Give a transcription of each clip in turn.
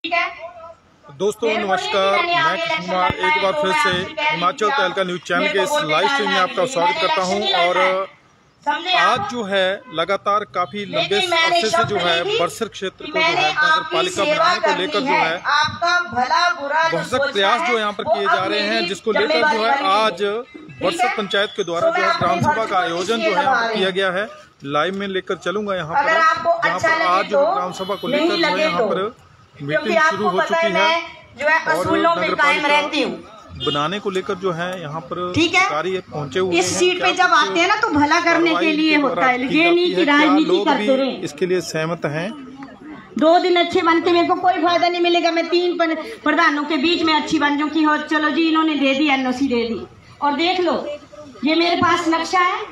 दोस्तों नमस्कार, मैं कृष्ण कुमार एक बार फिर से हिमाचल तहलका न्यूज चैनल के इस लाइव स्ट्रीम में आपका स्वागत करता हूं। और आज जो है लगातार काफी लंबे अरसे से जो है बरसर क्षेत्र को जो है नगर पालिका बनाने को लेकर जो है बहुत प्रयास जो यहाँ पर किए जा रहे हैं, जिसको लेकर जो है आज बरसर पंचायत के द्वारा जो है ग्राम सभा का आयोजन जो है यहाँ पर किया गया है। लाइव में लेकर चलूंगा यहाँ पर, जहाँ पर आज जो ग्राम सभा को लेकर जो है यहाँ पर मीटिंग शुरू हो चुकी है और नगर पालिका बनाने को लेकर जो है यहाँ पर कार्य पहुँचे हुए हैं। इस सीट पे जब आते हैं ना तो भला करने के लिए होता है, ये नहीं कि राजनीति करते रहे। इसके लिए सहमत हैं। 2 दिन अच्छे बन के मेरे को कोई फायदा नहीं मिलेगा। मैं 3 प्रधानों के बीच में अच्छी बन जाऊँ कि हो चलो जी इन्होंने दे दी, एनओसी दे दी। और देख लो ये मेरे पास नक्शा है,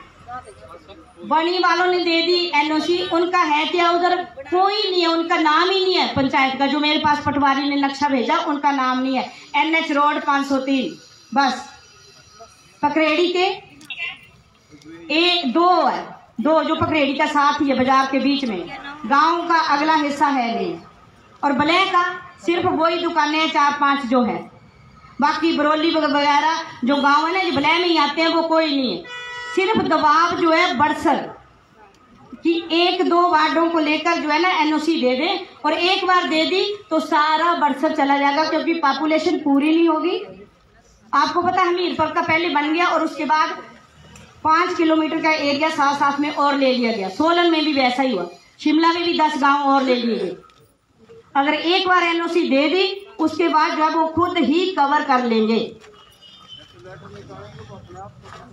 बनी वालों ने दे दी एनओसी, उनका है क्या उधर? कोई नहीं है, उनका नाम ही नहीं है पंचायत का। जो मेरे पास पटवारी ने नक्शा भेजा उनका नाम नहीं है। एनएच रोड 503 बस पकरेड़ी के दो जो पकरेड़ी का साथ ही है बाजार के बीच में, गांव का अगला हिस्सा है नहीं। और बलय का सिर्फ वही दुकानें 4-5 जो है, बाकी बरौली वगैरह जो गांव है ना जो बलय में ही आते हैं वो कोई नहीं है। सिर्फ दबाव जो है बरसर कि 1-2 वार्डों को लेकर जो है ना एनओसी दे दे, और एक बार दे दी तो सारा बरसर चला जाएगा, क्योंकि पॉपुलेशन पूरी नहीं होगी। आपको पता है हमीरपुर का पहले बन गया और उसके बाद 5 किलोमीटर का एरिया साथ में और ले लिया गया। सोलन में भी वैसा ही हुआ, शिमला में भी 10 गांव और ले लिए गए। अगर एक बार एनओसी दे दी उसके बाद जो है वो खुद ही कवर कर लेंगे।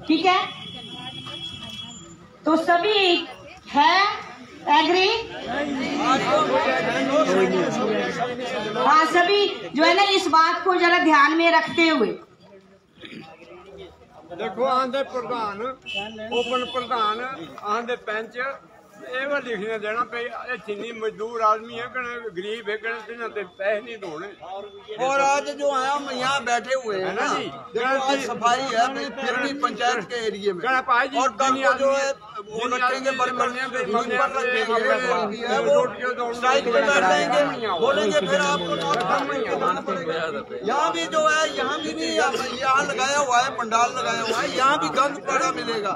ठीक है, तो सभी है एग्री? हाँ, सभी जो है ना इस बात को जरा ध्यान में रखते हुए देखो आंधे प्रधान ओपन प्रधान आंधे पंच एवं लिखने देना पे चीनी मजदूर आदमी है कने गरीब है कने पैसे नहीं ढोने। और आज जो है हम यहाँ बैठे हुए हैं ना, देखो आज सफाई है फिर भी पंचायत के एरिया में, और कल को जो है वो रखेंगे स्ट्राइक पे बैठ जाएंगे, बोलेंगे फिर आपको लाना पड़ेगा। यहाँ भी जो है यहाँ भी नहीं, यहाँ लगाया हुआ है पंडाल लगाया हुआ है, यहाँ भी गंद पड़ा मिलेगा।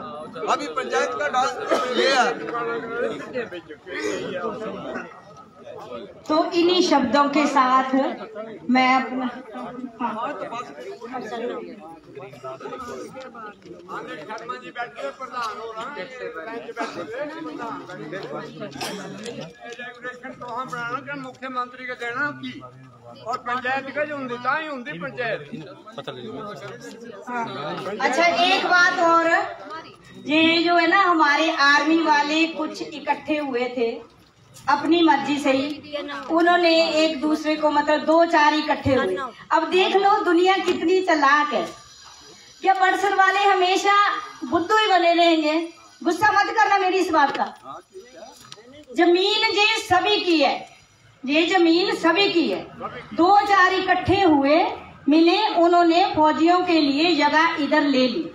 अभी पंचायत का डांस ये है। तो इन्हीं शब्दों के साथ मैं अपना मुख्यमंत्री के देना की और पंचायत का जो देता ही होंगी पंचायत। अच्छा, एक बात और, ये जो है ना हमारे आर्मी वाले कुछ इकट्ठे हुए थे अपनी मर्जी से ही, उन्होंने एक दूसरे को मतलब 2-4 इकट्ठे हुए। अब देख लो दुनिया कितनी चालाक है। क्या बरसर वाले हमेशा बुद्धू ही बने रहेंगे? गुस्सा मत करना मेरी इस बात का। जमीन ये सभी की है, ये जमीन सभी की है। 2-4 इकट्ठे हुए मिले, उन्होंने फौजियों के लिए जगह इधर ले ली।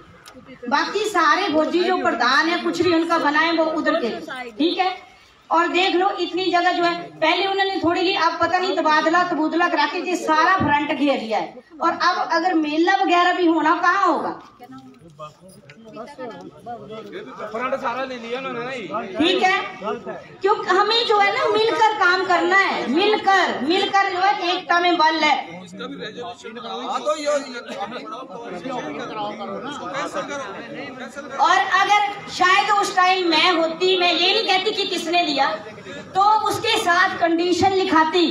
बाकी सारे फौजी जो प्रधान है कुछ भी उनका बनाए वो उधर के, ठीक है। और देख लो इतनी जगह जो है पहले उन्होंने थोड़ी ली, अब पता नहीं तबादला करा के सारा फ्रंट घेर लिया है। और अब अगर मेला वगैरह भी होना कहाँ होगा? फ्रंट सारा ले लिया उन्होंने, ठीक है। क्योंकि हमें जो है ना मिलकर काम करना है, मिलकर जो है एकता में बल है। और अगर शायद उस टाइम मैं होती, मैं ये नहीं कहती कि किसने दिया, तो उसके साथ कंडीशन लिखाती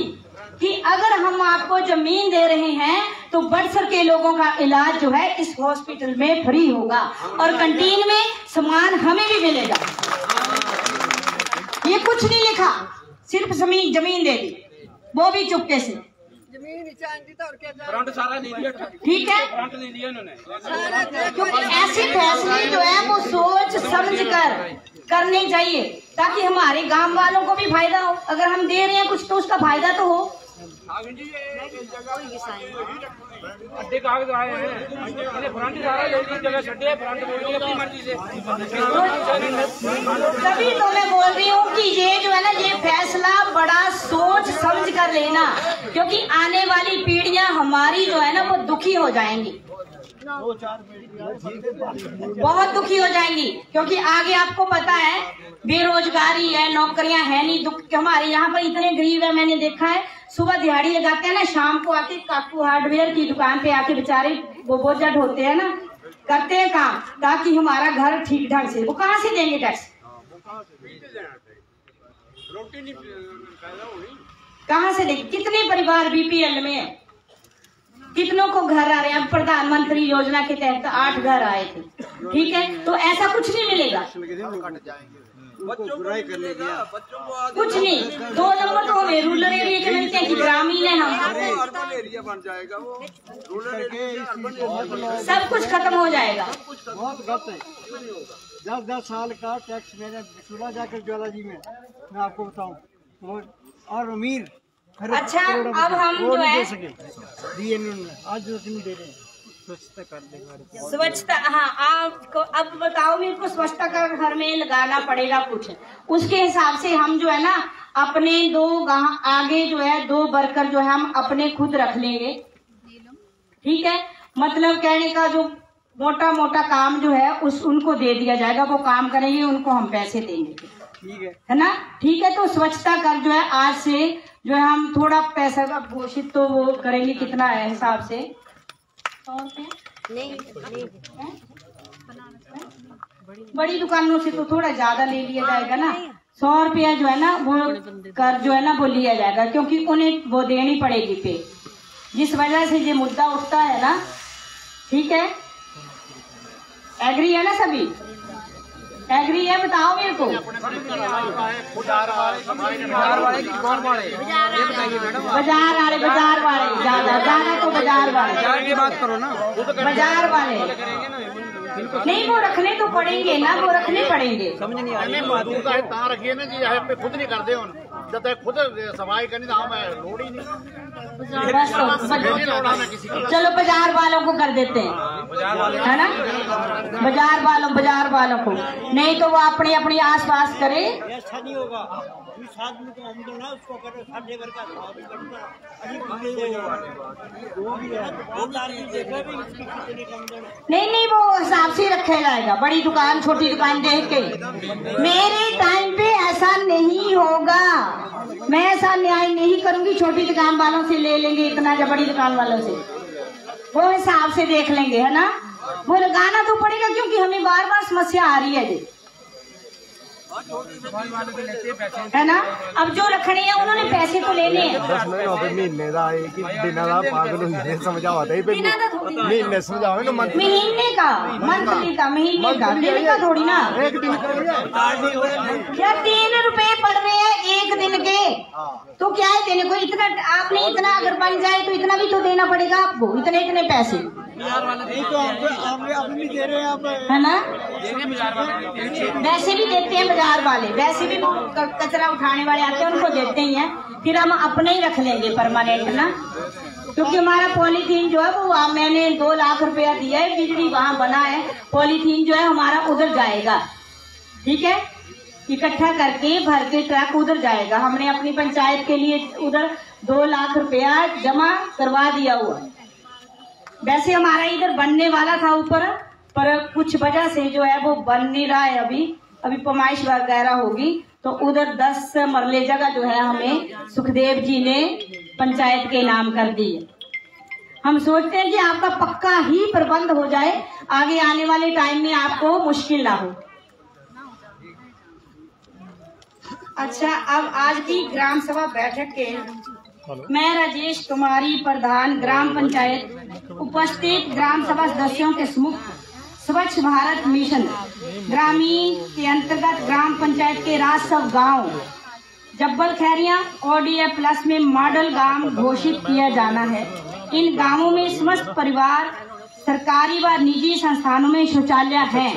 कि अगर हम आपको जमीन दे रहे हैं तो बरसर के लोगों का इलाज जो है इस हॉस्पिटल में फ्री होगा और कैंटीन में सामान हमें भी मिलेगा। ये कुछ नहीं लिखा, सिर्फ जमीन दे दी, वो भी चुपके से। फ्रंट सारा ले लिया, ठीक है। फ्रंट ले लिया उन्होंने। क्योंकि ऐसे फैसले जो है वो सोच समझ कर करने चाहिए, ताकि हमारे गांव वालों को भी फायदा हो। अगर हम दे रहे हैं कुछ तो उसका फायदा तो हो। अड्डे कागज आए हैं, फ्रंट जा रहा है, जगह छड्डे फ्रंट बोल अपनी मर्जी से। तभी तो मैं बोल रही हूँ कि ये जो है ना, ये फैसला बड़ा सोच समझ कर लेना, क्योंकि आने वाली पीढ़ियां हमारी जो है ना वो दुखी हो जाएंगी, बहुत दुखी हो जाएंगी। क्योंकि आगे आपको पता है बेरोजगारी है, नौकरियां है नहीं। दुख हमारे यहाँ पर इतने गरीब है, मैंने देखा है सुबह दिहाड़ी लगाते हैं ना, शाम को आके काकू हार्डवेयर की दुकान पे आके बेचारे वो बोझा ढोते हैं ना, करते हैं काम ताकि हमारा घर ठीक ढंग से। वो कहाँ से देंगे टैक्स, रोटी नहीं पैदा होनी, कहाँ से देंगे? कितने परिवार बीपीएल में है, कितनों को घर आ रहे हैं। अब प्रधानमंत्री योजना के तहत 8 घर आए थे, ठीक है, तो ऐसा कुछ नहीं मिलेगा, बच्चों को मिलेगा, बच्चों को कुछ नहीं। 2 नंबर तो हमें रूरल एरिया के मिलते हैं कि ग्रामीण है हम, अर्बन एरिया बन जाएगा, वो रूरल एरिया अर्बन एरिया सब कुछ खत्म हो जाएगा। बहुत गलत है। 10 साल का टैक्स मैंने सुबह जाकर ज्वाला जी में, मैं आपको बताऊं, और अमीर अच्छा, अब हम जो है दिए आज जो नहीं दे रहे हैं, स्वच्छता कर देंगे। स्वच्छता, हाँ आपको अब बताओ, मेरे को स्वच्छता कर घर में लगाना पड़ेगा कुछ, उसके हिसाब से हम जो है ना अपने 2 आगे जो है 2 वर्कर जो है हम अपने खुद रख लेंगे, ठीक है। मतलब कहने का जो मोटा मोटा काम जो है उनको दे दिया जाएगा, वो काम करेंगे, उनको हम पैसे देंगे, ठीक है ना, ठीक है। तो स्वच्छता कर जो है आज से जो है हम थोड़ा पैसा का घोषित तो वो करेंगे, कितना है हिसाब से 100 रुपये नहीं, बड़ी दुकानों से तो थोड़ा ज्यादा ले लिया जाएगा ना। 100 रुपया जो है ना वो कर जो है ना वो लिया जाएगा, क्योंकि उन्हें वो देनी पड़ेगी पे, जिस वजह से ये मुद्दा उठता है ना, ठीक है। एग्री है ना सभी, एग्री है? बताओ मेरे को। बाजार वाले ज्यादा तो बाजार वाले की बात करो ना, बाजार वाले नहीं, वो रखने तो पड़ेंगे ना, वो रखने पड़ेंगे। समझ नहीं आ रही रखिए ना जी, आप खुद नहीं करते हो, जब तक खुद सफाई करनी तो हम लोड ही नहीं। चलो बाजार वालों को कर देते हैं, है ना, बाजार वालों को, नहीं तो वो अपने अपने आस पास करे। ऐसा नहीं होगा, जिस आदमी को हम देना उसको करो, हर लेबर का नहीं, वो हिसाब से रखा जाएगा, बड़ी दुकान छोटी दुकान देख के। मेरे टाइम पे ऐसा नहीं होगा, मैं ऐसा न्याय नहीं करूंगी, छोटी दुकान वालों से ले लेंगे इतना, या बड़ी दुकान वालों से वो हिसाब से देख लेंगे, है ना। वो लगाना तो पड़ेगा, क्योंकि हमें बार बार समस्या आ रही है जी, है ना। अब जो रखने हैं उन्होंने पैसे तो लेने हैं। 10 महीने का पागल समझावा महीने समझाओ ना, महीने का मंथली का, महीने का, दिन का थोड़ी ना। एक दिन क्या 3 रुपए पड़ रहे हैं एक दिन के, तो क्या है देने को इतना? आपने इतना अगर बन जाए तो इतना भी तो देना पड़ेगा आपको, इतने पैसे नहीं तो आपने दे रहे हैं आप, है ना। वैसे भी देते हैं बाजार वाले, वैसे भी वो कचरा उठाने वाले आते हैं, उनको देते ही हैं, फिर हम अपने ही रख लेंगे परमानेंट ना, क्योंकि हमारा पॉलीथीन जो है वो मैंने 2 लाख रुपया दिया है, बिजली वहाँ बना है, पॉलीथीन जो है हमारा उधर जाएगा, ठीक है, इकट्ठा करके भर के ट्रक उधर जाएगा। हमने अपनी पंचायत के लिए उधर 2 लाख रुपया जमा करवा दिया हुआ है। वैसे हमारा इधर बनने वाला था ऊपर, पर कुछ वजह से जो है वो बन नहीं रहा है, अभी पमाइश वगैरह होगी, तो उधर 10 मरले जगह जो है हमें सुखदेव जी ने पंचायत के नाम कर दी है। हम सोचते हैं कि आपका पक्का ही प्रबंध हो जाए, आगे आने वाले टाइम में आपको मुश्किल ना हो। अच्छा, अब आज की ग्राम सभा बैठक के मैं राजेश कुमारी, प्रधान ग्राम पंचायत, उपस्थित ग्राम सभा सदस्यों के सम्मुख स्वच्छ भारत मिशन ग्रामीण के अंतर्गत ग्राम पंचायत के राजसव गांव जब्बल खैरिया ODF प्लस में मॉडल गांव घोषित किया जाना है। इन गांवों में समस्त परिवार, सरकारी व निजी संस्थानों में शौचालय है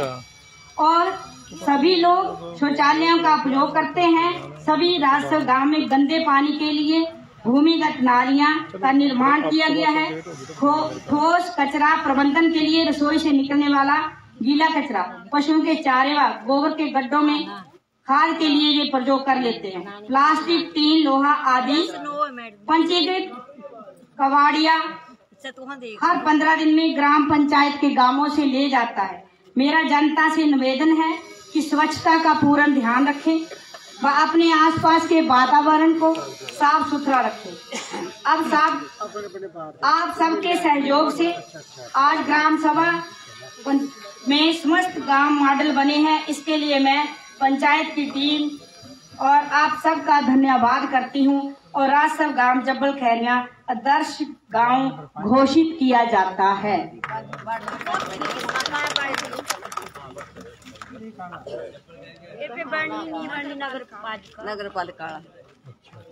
और सभी लोग शौचालयों का उपयोग करते हैं। सभी राजस्व गांव में गंदे पानी के लिए भूमिगत नालियां का निर्माण किया गया है। ठोस कचरा प्रबंधन के लिए रसोई से निकलने वाला गीला कचरा पशुओं के चारे व गोबर के गड्ढों में खाद के लिए ये प्रयोग कर लेते हैं। प्लास्टिक, टीन, लोहा आदि पंजीकृत कबाड़िया हर 15 दिन में ग्राम पंचायत के गांवों से ले जाता है। मेरा जनता से निवेदन है कि स्वच्छता का पूर्ण ध्यान रखें व अपने आसपास के वातावरण को साफ सुथरा रखें। आप सबके सहयोग से आज ग्राम सभा में समस्त गांव मॉडल बने हैं। इसके लिए मैं पंचायत की टीम और आप सबका धन्यवाद करती हूं और राजसर गांव जब्बल खैरिया आदर्श गांव घोषित किया जाता है। नगर पालिका।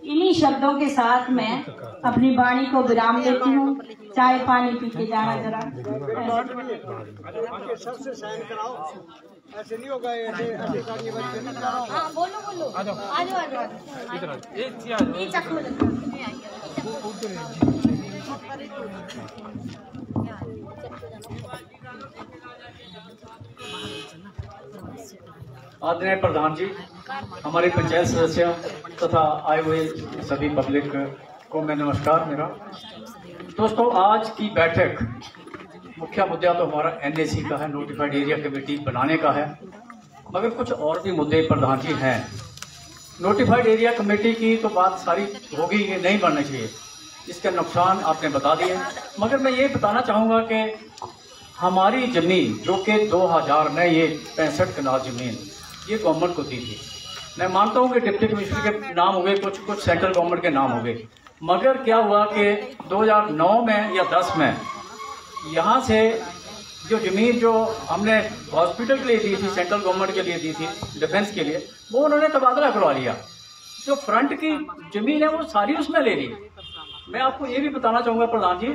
इन्हीं शब्दों के साथ मैं अपनी वाणी को विराम देती हूँ। चाय पानी पी के जाना जरा। सबसे साइन कराओ, ऐसे नहीं होगा। बोलो आ जाओ। आदरणीय प्रधान जी, हमारे पंचायत सदस्य तथा आए हुए सभी पब्लिक को मैं नमस्कार। मेरा दोस्तों, आज की बैठक मुख्य मुद्दा तो हमारा NAC का है, नोटिफाइड एरिया कमेटी बनाने का है, मगर कुछ और भी मुद्दे प्रधान जी हैं। नोटिफाइड एरिया कमेटी की तो बात सारी होगी, ये नहीं बनना चाहिए, इसके नुकसान आपने बता दिए। मगर मैं ये बताना चाहूँगा कि हमारी जमीन जो कि 2000 में ये 65 कनाल जमीन ये गवर्नमेंट को दी थी। मैं मानता हूँ कि डिप्टी कमिश्नर के नाम हो गए, कुछ सेंट्रल गवर्नमेंट के नाम हो गए, मगर क्या हुआ कि 2009 में या 10 में यहाँ से जो जमीन जो हमने हॉस्पिटल के लिए दी थी, सेंट्रल गवर्नमेंट के लिए दी थी, डिफेंस के लिए, वो उन्होंने तबादला करवा लिया। जो फ्रंट की जमीन है वो सारी उसमें ले ली। मैं आपको ये भी बताना चाहूंगा प्रधान जी,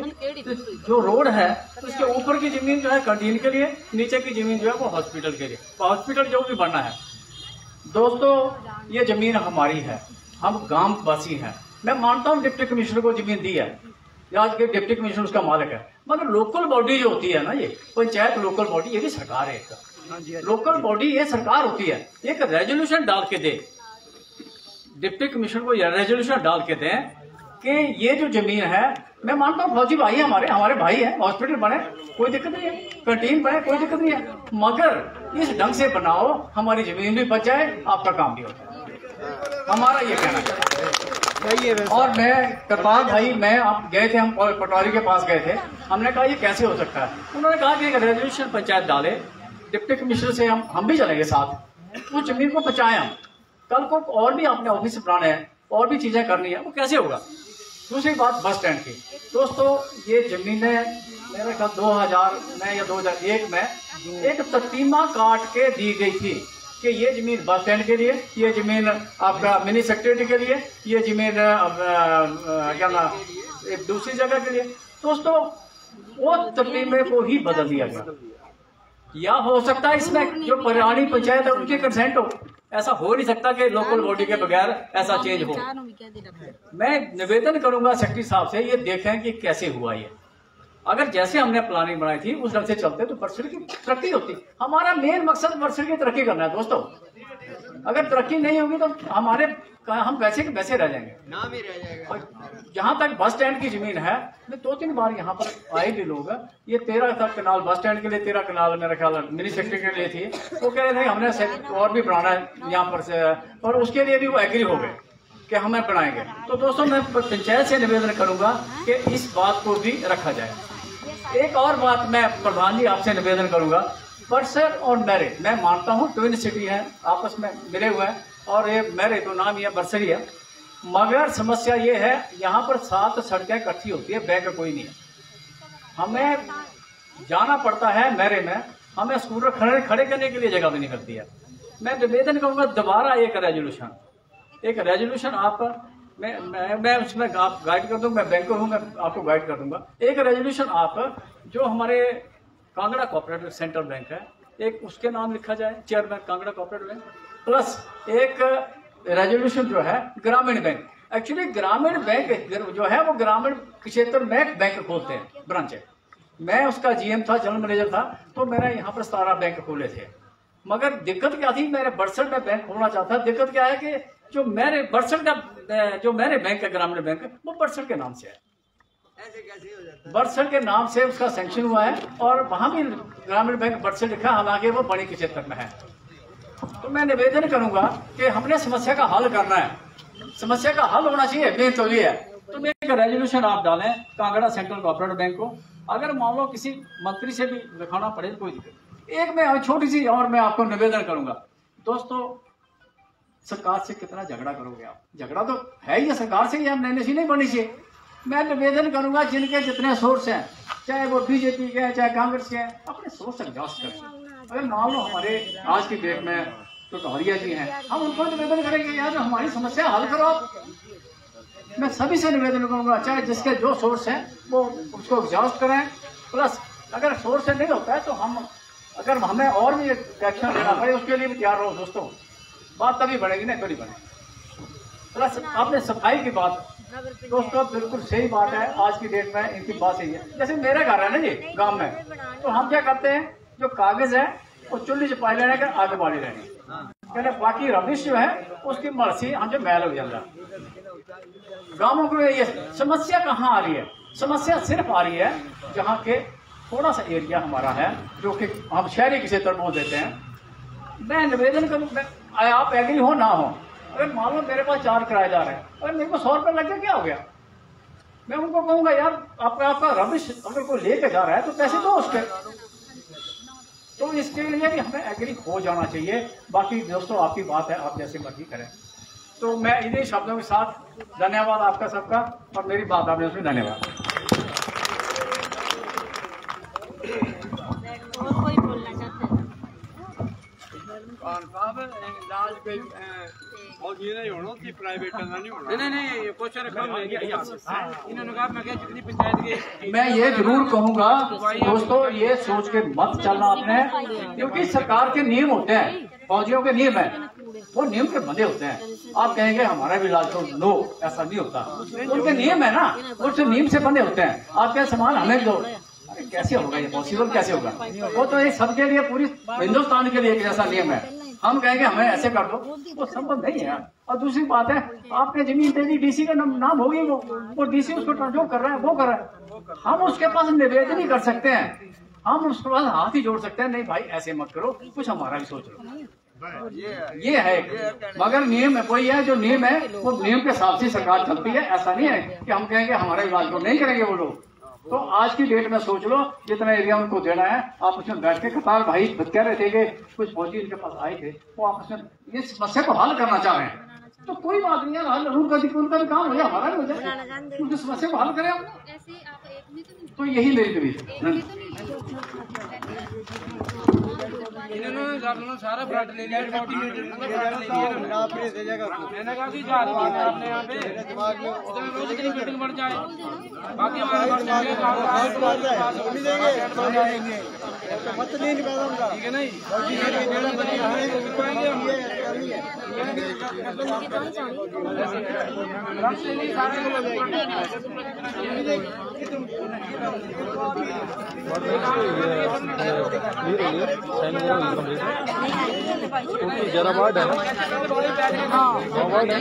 जो रोड है उसके ऊपर की जमीन जो है कैंटीन के लिए, नीचे की जमीन जो है वो हॉस्पिटल के लिए, हॉस्पिटल जो भी बनना है। दोस्तों, ये जमीन हमारी है, हम गांव वासी हैं। मैं मानता हूँ डिप्टी कमिश्नर को जमीन दी है, आज के डिप्टी कमिश्नर उसका मालिक है, मगर लोकल बॉडी जो होती है ना, ये पंचायत लोकल बॉडी, ये भी सरकार है। एक लोकल बॉडी ये सरकार होती है, एक रेजोल्यूशन डाल के दे, डिप्टी कमिश्नर को यह रेजोल्यूशन डाल के दें कि ये जो जमीन है, मैं मानता हूँ फौजी भाई है, हमारे भाई है, हॉस्पिटल बने कोई दिक्कत नहीं है, कैंटीन बने कोई दिक्कत नहीं है, मगर इस ढंग से बनाओ हमारी जमीन भी बच जाए, आपका काम भी हो जाए, हमारा ये कहना है। और मैं कृपाल भाई, मैं आप गए थे, हम पटवारी के पास गए थे, हमने कहा ये कैसे हो सकता है। उन्होंने कहा कि एक रेजोल्यूशन पंचायत डाले, डिप्टी कमिश्नर से हम भी चलेंगे साथ, उस जमीन को बचाएं हम। कल को और भी आपने ऑफिस बनाने हैं, और भी चीजें करनी है, वो कैसे होगा। दूसरी बात बस स्टैंड की। दोस्तों, ये जमीनें मेरे ख्याल 2000 में या 2001 में एक तख्तीमा काट के दी गई थी कि ये जमीन बस स्टैंड के लिए, ये जमीन आपका मिनी सेक्रेटरी के लिए, ये जमीन क्या ना एक दूसरी जगह के लिए। दोस्तों, वो तख्तीमे को ही बदल दिया गया। या हो सकता है इसमें जो पुरानी पंचायत है उनकी कंसेंट हो, ऐसा हो नहीं सकता कि लोकल बॉडी के बगैर ऐसा चेंज हो। मैं निवेदन करूंगा सेक्रेटरी साहब से, ये देखें कि कैसे हुआ ये। अगर जैसे हमने प्लानिंग बनाई थी उस ढंग से चलते तो बरसर की तरक्की होती। हमारा मेन मकसद बरसर की तरक्की करना है दोस्तों। अगर तरक्की नहीं होगी तो हम वैसे के वैसे रह जाएंगे, नाम ही रह जाएगा। और जहाँ तक बस स्टैंड की जमीन है, मैं 2-3 बार यहाँ पर आए भी लोग, ये 13 कनाल बस स्टैंड के लिए, 13 कनाल मेरा ख्याल मिनी सेक्रेटरी के लिए थी, वो कह रहे थे हमने और भी बनाना है यहाँ पर से, और उसके लिए भी वो एग्री हो गए कि हमें बनाएंगे। तो दोस्तों, मैं पंचायत से निवेदन करूंगा कि इस बात को भी रखा जाए। एक और बात मैं प्रधान जी आपसे निवेदन करूंगा, बरसर और मैरे, मैं मानता हूँ ट्विन सिटी है, आपस में मिले हुए हैं, और ये मैरे तो नाम ये बरसरी है, मगर समस्या ये है यहाँ पर 7 सड़कें इकट्ठी होती है, बैंक कोई नहीं है, हमें जाना पड़ता है मैरे में, हमें स्कूटर खड़े करने के लिए जगह भी नहीं मिलती है। मैं निवेदन करूंगा दोबारा एक रेजोल्यूशन आप, मैं उसमें आप गाइड कर दूँ, मैं बैंकर हूँ, मैं आपको गाइड कर दूंगा। एक रेजोल्यूशन आप जो हमारे कांगड़ा कोऑपरेटिव सेंट्रल बैंक है, एक उसके नाम लिखा जाए, chairman Kangra cooperative bank, plus एक रेजोल्यूशन जो है ग्रामीण बैंक, एक्चुअली ग्रामीण बैंक जो है वो ग्रामीण क्षेत्र में बैंक खोलते हैं, ब्रांच है। मैं उसका जीएम था, जनरल मैनेजर था, तो मैंने यहाँ पर 17 बैंक खोले थे। मगर दिक्कत क्या थी, मेरे बरसठ में बैंक खोलना चाहता। दिक्कत क्या है कि जो मेरे बैंक है ग्रामीण बैंक, वो बरसठ के नाम से है। बरसठ के नाम से उसका सैंक्शन हुआ है और वहां भी ग्रामीण बैंक बरसठ लिखा, हालांकि वो बड़ी क्षेत्र में है। तो मैं निवेदन करूंगा कि हमने समस्या का हल करना है, समस्या का हल होना चाहिए, मेन तो ये है। तो मैं एक रेजोल्यूशन आप डालें कांगड़ा सेंट्रल कोऑपरेटिव बैंक को, अगर मान लो किसी मंत्री से भी लिखाना पड़े तो कोई दिक्कत। एक मैं छोटी सी और मैं आपको निवेदन करूंगा, दोस्तों सरकार से कितना झगड़ा करोगे आप? झगड़ा तो है ही सरकार से, हम नई नहीं बननी चाहिए। मैं निवेदन करूंगा जिनके जितने सोर्स हैं, चाहे वो बीजेपी के हैं चाहे कांग्रेस के हैं, अपने सोर्स एग्जॉस्ट करें। अगर मान लो हमारे आज की डेट में तो टहरिया जी हैं, हम उनको निवेदन करेंगे यार हमारी समस्या हल करो आप। मैं सभी से निवेदन करूंगा, चाहे जिसके जो सोर्स है वो उसको एग्जॉस्ट करें। प्लस अगर सोर्स से नहीं होता है तो अगर हमें और भी एक्शन लेना पड़े उसके लिए भी तैयार रहो दोस्तों, बात तभी बढ़ेगी, नहीं तो नहीं बढ़ेगी। प्लस आपने सफाई की बात, दोस्तों बिल्कुल सही बात है, आज की डेट में इनकी बात सही है। जैसे मेरे घर है ना जी गांव में, तो हम क्या करते हैं, जो कागज है वो चुल्ली चपाई लेने का आगे बाड़ी रहनी, कहने बाकी रबिश जो है उसकी मर्सी हम जो मैल हो जाता। गांवों में ये समस्या कहाँ आ रही है? समस्या सिर्फ आ रही है जहाँ के थोड़ा सा एरिया हमारा है जो कि हम शहरी क्षेत्र बोल देते हैं। मैं निवेदन करूँ, आप एग्री हो ना हो, अगर मान लो मेरे पास 4 किराएदार है, अगर मेरे को 100 रुपये लग गया क्या हो गया? मैं उनको कहूंगा यार आपका रबिश अगर कोई लेके जा रहा है तो पैसे दो उसके। तो इसके लिए भी हमें एग्री हो जाना चाहिए। बाकी दोस्तों आपकी बात है, आप जैसे मर्जी करें। तो मैं इन्हीं शब्दों के साथ धन्यवाद आपका सबका, और मेरी बात आपने उसमें धन्यवाद। मैं ये जरूर कहूंगा दोस्तों, ये सोच के मत चलना आपने, क्योंकि सरकार के नियम होते हैं, फौजियों के नियम है, वो नियम के बंधे होते हैं। आप कहेंगे हमारा भी इलाज तो नो, ऐसा नहीं होता, उनके नियम है ना, उनसे नियम से बंधे होते हैं। आपके सामान हमें दो, कैसे होगा ये पॉसिबल, कैसे होगा? वो तो ये सबके लिए, पूरी हिंदुस्तान के लिए एक जैसा नियम है। हम कहेंगे हमें ऐसे कर दो, वो संभव नहीं है। और दूसरी बात है, आपने जमीन दे दी, डीसी का नाम होगी, वो डीसी उसको जो कर रहा है वो कर रहा है। हम उसके पास निवेदन ही कर सकते हैं, हम उसके पास हाथ ही जोड़ सकते हैं, नहीं भाई ऐसे मत करो, कुछ हमारा भी सोच लो। ये है, मगर नियम है वही है, जो नियम है वो नियम के हिसाब से सरकार चलती है। ऐसा नहीं है कि हम कहेंगे हमारा इलाज को नहीं करेंगे वो लोग। तो आज की डेट में सोच लो जितना एरिया उनको देना है, आप उसमें बैठ के कतार भाई कह रहे थे कि कुछ फौजी इनके पास आए थे, वो आपस में ये समस्या को हल करना चाह रहे हैं, तो कोई बात नहीं है, हल उनका भी काम हो जाए, हमारा भी हो जाए, उनकी समस्या को हल करें आप। तो यही मेरी तरीफ। इन्होंने सारा फ्रंट ले लिया, मैंने कहा कि जा रही है आपने यहाँ पे रोज की मीटिंग बढ़ जाए, बाकी ठीक है नहीं जरा वार्ड है ना, वार्ड है,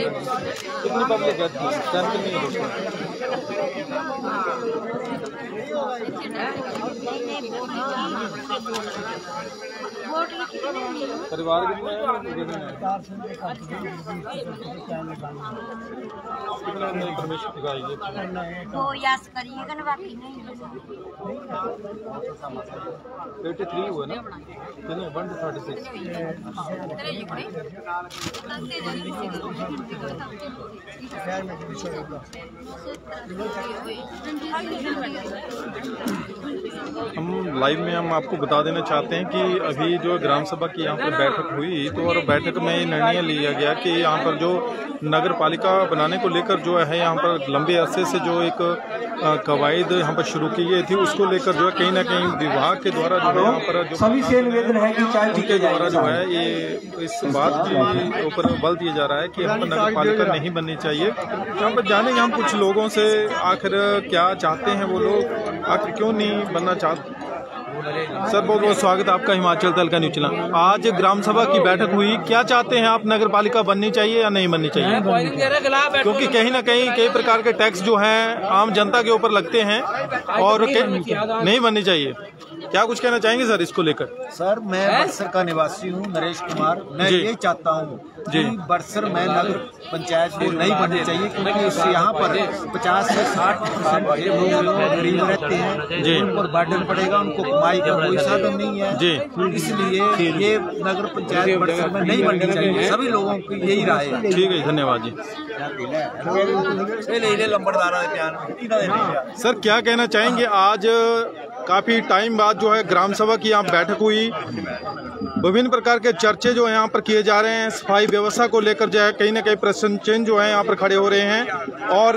कितनी पब्लिक है, सैंपल नहीं है परिवार कितना इन्फॉर्मेशन दिखाइए वो याद करिएगा ना, बाकी नहीं 83 हुआ ना, 1 to 36। हम लाइव में हम आपको बता देना चाहते हैं कि अभी जो ग्राम सभा की यहाँ पर बैठक हुई तो और बैठक में निर्णय लिया गया कि यहाँ पर जो नगर पालिका बनाने को लेकर जो है यहाँ पर लंबे अरसे से जो एक कवायद यहाँ पर शुरू की गई थी उसको लेकर जो है कहीं ना कहीं विभाग के द्वारा जो है यहाँ पर जो सभी से निवेदन है कि चाय उनके द्वारा जो है ये इस बात के ऊपर बल दिया जा रहा है कि यहाँ पर नगर पालिका नहीं बननी चाहिए। यहाँ पर जानेंगे हम कुछ लोगों से आखिर क्या चाहते हैं वो लोग, आखिर क्यों नहीं बनना चाहते। सर बहुत बहुत स्वागत है आपका हिमाचल तहलका न्यूज चैनल। आज ग्राम सभा की बैठक हुई, क्या चाहते हैं आप, नगर पालिका बननी चाहिए या नहीं बननी चाहिए? क्योंकि कहीं ना कहीं कई प्रकार के टैक्स जो हैं आम जनता के ऊपर लगते हैं और नहीं बननी चाहिए। क्या कुछ कहना चाहेंगे सर इसको लेकर? सर मैं बरसर का निवासी हूँ, नरेश कुमार। मैं ये चाहता हूँ कि बरसर में नगर पंचायत को नहीं बननी चाहिए क्योंकि इससे यहाँ पर 50 से 60% लोग गरीब रहते हैं जी, उन पर बर्डन पड़ेगा, उनको कमाई का कोई साधन नहीं है जी, इसलिए ये नगर पंचायत बरसर में नहीं बननी चाहिए। सभी लोगों की यही राय है। ठीक है, धन्यवाद जी। सर क्या कहना चाहेंगे, आज काफी टाइम बाद जो है ग्राम सभा की यहाँ बैठक हुई, विभिन्न प्रकार के चर्चे जो है यहाँ पर किए जा रहे हैं, सफाई व्यवस्था को लेकर जो है कहीं ना कहीं प्रश्न चिन्ह जो है यहाँ पर खड़े हो रहे हैं और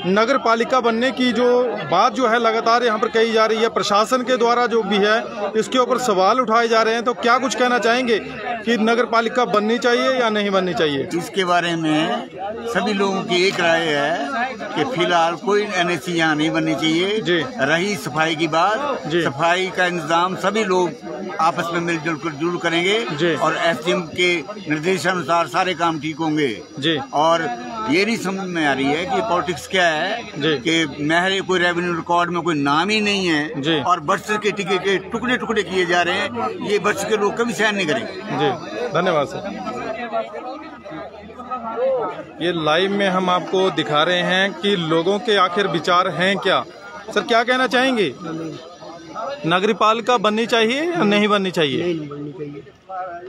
नगर पालिका बनने की जो बात जो है लगातार यहाँ पर कही जा रही है, प्रशासन के द्वारा जो भी है इसके ऊपर सवाल उठाए जा रहे हैं। तो क्या कुछ कहना चाहेंगे कि नगर पालिका बननी चाहिए या नहीं बननी चाहिए? इसके बारे में सभी लोगों की एक राय है कि फिलहाल कोई NSC यहाँ नहीं बननी चाहिए। रही सफाई की बात, सफाई का इंतजाम सभी लोग आपस में मिलजुल कर जरूर करेंगे और SDM के निर्देशानुसार सारे काम ठीक होंगे जी। और ये नहीं समझ में आ रही है कि पॉलिटिक्स क्या है कि महरे कोई रेवेन्यू रिकॉर्ड में कोई नाम ही नहीं है और बरसर के टिकट के टुकड़े टुकड़े किए जा रहे हैं। ये बरसर के लोग कभी सहन नहीं करेंगे जी। धन्यवाद सर। ये लाइव में हम आपको दिखा रहे हैं कि लोगों के आखिर विचार हैं क्या। सर क्या कहना चाहेंगे, नगर पालिका बननी चाहिए या नहीं बननी चाहिए?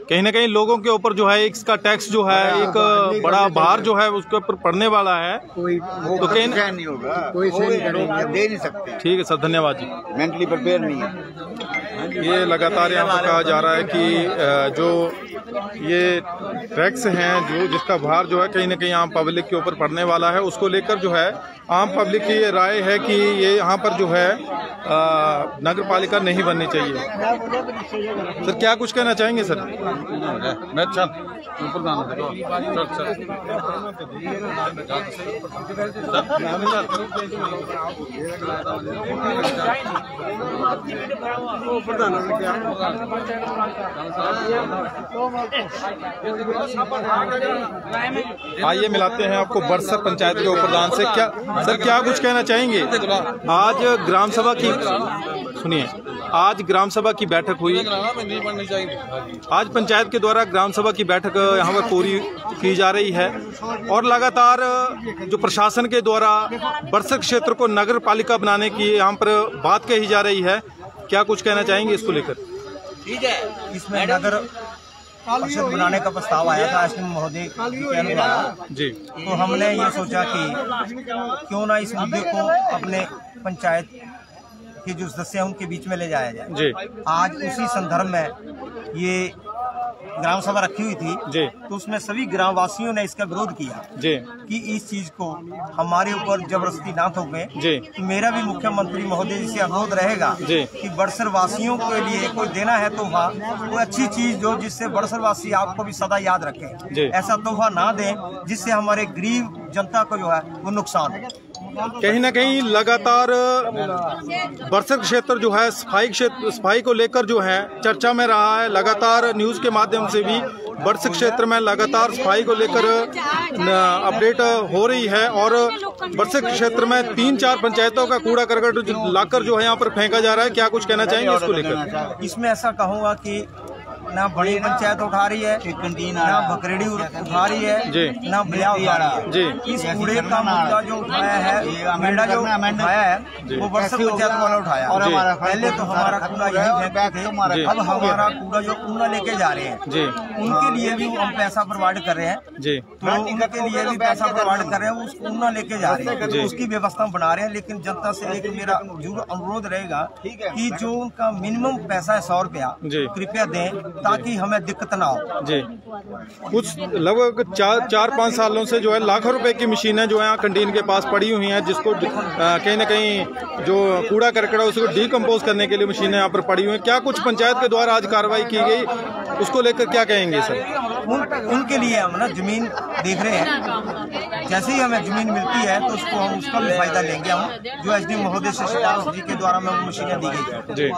कहीं ना कहीं लोगों के ऊपर जो है इसका टैक्स जो है एक बड़ा भार जो है उसके ऊपर पड़ने वाला है, तो कहीं नहीं होगा, कोई दे नहीं सकते। ठीक है सर, धन्यवाद जी। मेंटली प्रिपेयर नहीं है। ये लगातार यहाँ पर कहा जा रहा है कि जो ये टैक्स हैं जो जिसका भार जो है कहीं ना कहीं आम पब्लिक के ऊपर पड़ने वाला है, उसको लेकर जो है आम पब्लिक की ये राय है कि ये यहाँ पर जो है नगर पालिका नहीं बननी चाहिए। सर क्या कुछ कहना चाहेंगे सर? मैं आइए मिलाते हैं आपको बरसर पंचायत के उप प्रधान से। क्या सर क्या कुछ कहना चाहेंगे? आज ग्राम सभा की सुनिए, आज ग्राम सभा की बैठक हुई, आज पंचायत के द्वारा ग्राम सभा की बैठक यहाँ पर पूरी की जा रही है और लगातार जो प्रशासन के द्वारा बरसर क्षेत्र को नगर पालिका बनाने की यहाँ पर बात कही जा रही है। क्या कुछ कहना चाहेंगे इसको लेकर? ठीक है, इसमें नगर परिषद बनाने का प्रस्ताव आया था एसडीएम महोदय के अनुसार जी, तो हमने ये सोचा कि क्यों ना इस मुद्दे को अपने पंचायत के जो सदस्य हैं उनके बीच में ले जाया जाए जी। आज उसी संदर्भ में ये ग्राम सभा रखी हुई थी जी, तो उसमें सभी ग्राम वासियों ने इसका विरोध किया जी कि इस चीज को हमारे ऊपर जबरदस्ती ना थोपे जी। तो मेरा भी मुख्यमंत्री महोदय जी से अनुरोध रहेगा जी कि बरसर वासियों के लिए कोई देना है तोहफा, कोई अच्छी चीज जो जिससे बरसर वासी आपको भी सदा याद रखें। ऐसा तोहफा ना दें जिससे हमारे गरीब जनता को जो है वो नुकसान हो। कहीं ना कहीं लगातार बरसर क्षेत्र जो है सफाई को लेकर जो है चर्चा में रहा है। लगातार न्यूज के माध्यम से भी बरसर क्षेत्र में लगातार सफाई को लेकर अपडेट हो रही है और बरसर क्षेत्र में 3-4 पंचायतों का कूड़ा करकट लाकर जो है यहाँ पर फेंका जा रहा है। क्या कुछ कहना चाहेंगे इसको लेकर? इसमें ऐसा कहूँगा कि ना बड़ी पंचायत उठा रही है, ना बकरेड़ी उठा रही है, ना बलिया उठा रही है। इस कूड़े का मुद्दा जो उठाया है, मेरा जो उठाया है वो बरसर पंचायत वाला उठाया। पहले तो हमारा कूड़ा यही फेंकते थे, अब हमारा कूड़ा जो कूड़ा लेके जा रहे हैं उनके लिए भी हम पैसा प्रोवाइड कर रहे हैं, तो उनके लिए भी पैसा प्रोवाइड कर रहे हैं, उस कूड़ा लेके जा रहे हैं, तो उसकी व्यवस्था बना रहे हैं। लेकिन जनता से एक मेरा जरूर अनुरोध रहेगा कि जो उनका मिनिमम पैसा है 100 रुपया कृपया दें, ताकि हमें दिक्कत ना हो। कुछ लगभग 4-5 सालों से जो है लाखों रुपए की मशीनें जो है कैंटीन के पास पड़ी हुई हैं, जिसको कहीं ना कहीं जो कूड़ा करकट है उसको डीकम्पोज करने के लिए मशीनें यहाँ पर पड़ी हुई हैं। क्या कुछ पंचायत के द्वारा आज कार्रवाई की गई, उसको लेकर क्या कहेंगे सर? उनके लिए हम ना जमीन देख रहे हैं, जैसे ही हमें जमीन मिलती है तो उसको हम उसका भी फायदा लेंगे। हम जो एसडी महोदय जी के द्वारा हमें मशीनें दी गई जी।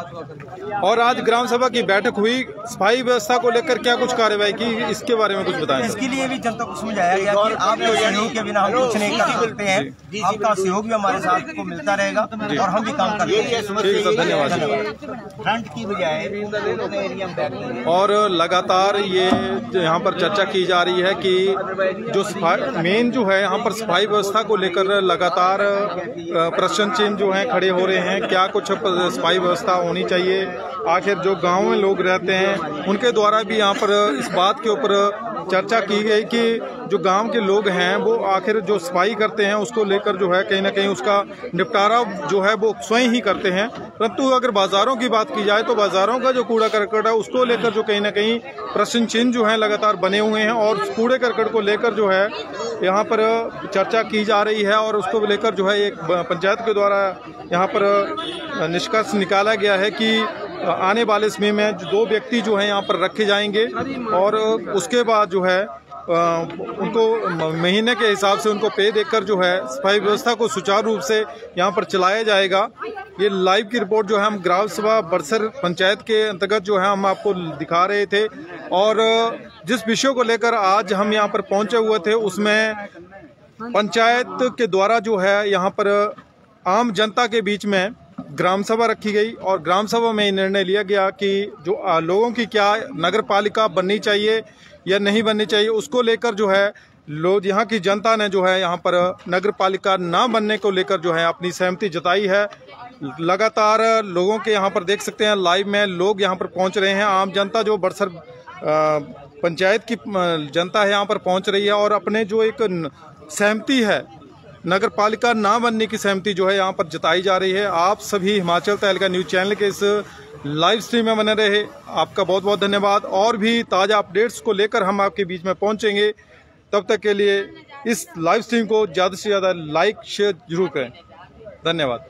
और आज ग्राम सभा की बैठक हुई, सफाई व्यवस्था को लेकर क्या कुछ कार्रवाई की, इसके बारे में कुछ बताएं। इसके लिए भी जनता को समझाया गया कि आपके सहयोग के बिना हम कुछ नहीं कर सकते हैं, आपका सहयोग भी हमारे साथ को मिलता रहेगा और हम भी काम करते हैं। धन्यवाद। फ्रंट की बजाय और लगातार ये यहाँ पर चर्चा की जा रही है कि जो मेन जो है यहाँ पर सफाई व्यवस्था को लेकर लगातार प्रश्न चिन्ह जो हैं खड़े हो रहे हैं। क्या कुछ सफाई व्यवस्था होनी चाहिए, आखिर जो गांव में लोग रहते हैं उनके द्वारा भी यहाँ पर इस बात के ऊपर चर्चा की गई कि जो गांव के लोग हैं वो आखिर जो सफाई करते हैं उसको लेकर जो है कहीं ना कहीं उसका निपटारा जो है वो स्वयं ही करते हैं। परंतु अगर बाजारों की बात की जाए तो बाजारों का जो कूड़ा करकट है उसको लेकर जो कहीं ना कहीं प्रश्न चिन्ह जो है लगातार बने हुए हैं, और कूड़े करकट को लेकर जो है यहाँ पर चर्चा की जा रही है, और उसको लेकर जो है एक पंचायत के द्वारा यहाँ पर निष्कर्ष निकाला गया है कि आने वाले समय में 2 व्यक्ति जो है यहाँ पर रखे जाएंगे, और उसके बाद जो है उनको महीने के हिसाब से उनको पे देकर जो है सफाई व्यवस्था को सुचारू रूप से यहाँ पर चलाया जाएगा। ये लाइव की रिपोर्ट जो है हम ग्राम सभा बरसर पंचायत के अंतर्गत जो है हम आपको दिखा रहे थे, और जिस विषय को लेकर आज हम यहाँ पर पहुंचे हुए थे उसमें पंचायत के द्वारा जो है यहाँ पर आम जनता के बीच में ग्राम सभा रखी गई, और ग्राम सभा में निर्णय लिया गया कि जो लोगों की क्या नगर पालिका बननी चाहिए या नहीं बननी चाहिए, उसको लेकर जो है लोग यहाँ की जनता ने जो है यहाँ पर नगर पालिका ना बनने को लेकर जो है अपनी सहमति जताई है। लगातार लोगों के यहाँ पर देख सकते हैं लाइव में लोग यहाँ पर पहुँच रहे हैं। आम जनता जो बरसर पंचायत की जनता है यहाँ पर पहुँच रही है, और अपने जो एक सहमति है नगर पालिका ना बनने की सहमति जो है यहाँ पर जताई जा रही है। आप सभी हिमाचल तहलका न्यूज चैनल के इस लाइव स्ट्रीम में बने रहे, आपका बहुत बहुत धन्यवाद। और भी ताज़ा अपडेट्स को लेकर हम आपके बीच में पहुंचेंगे, तब तक के लिए इस लाइव स्ट्रीम को ज़्यादा से ज़्यादा लाइक शेयर जरूर करें। धन्यवाद।